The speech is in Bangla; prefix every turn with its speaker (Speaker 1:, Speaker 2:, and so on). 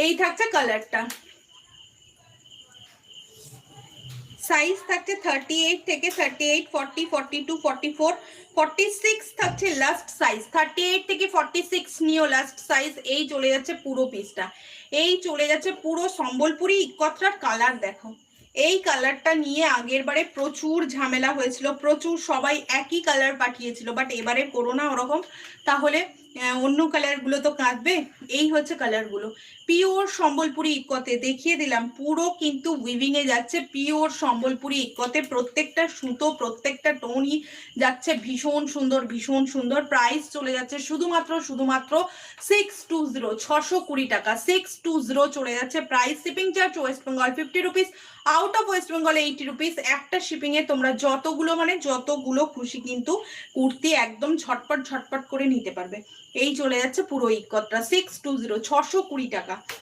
Speaker 1: এই থাকছে কালারটা, সাইজ থাকছে 38 থেকে 38, 40, 42, 44, 46 থাকছে লাস্ট সাইজ। 38 থেকে 46 নিও লাস্ট সাইজ। এই চলে যাচ্ছে পুরো পিসটা, এই চলে যাচ্ছে পুরো সম্বলপুরি ইকতটার কালার দেখো। এই কালারটা নিয়ে আগের বারে প্রচুর ঝামেলা হয়েছিল, প্রচুর সবাই একই কালার পাঠিয়েছিল, বাট এবারে করো না ওরকম, তাহলে অন্য কালারগুলো তো কাঁদবে। এই হচ্ছে কালারগুলো, পিওর সম্বলপুরি ইকতে দেখিয়ে দিলাম, পুরো কিন্তু উইভিং এ যাচ্ছে, পিওর সম্বলপুরি ইকতে, প্রত্যেকটা সুতো প্রত্যেকটা টোনই যাচ্ছে ভীষণ সুন্দর ভীষণ সুন্দর। প্রাইস চলে যাচ্ছে শুধুমাত্র 620, 620 টাকা, 620 চলে যাচ্ছে price. Shipping charge West Bengal 50 rupees, out of West Bengal 80 rupees. একটা শিপিং এ তোমরা যতগুলো খুশি কিন্তু কুর্তি একদম ঝটপট ঝটপট করে নিতে পারবে। এই চলে যাচ্ছে পুরো ইকতটা 620, 620 টাকা।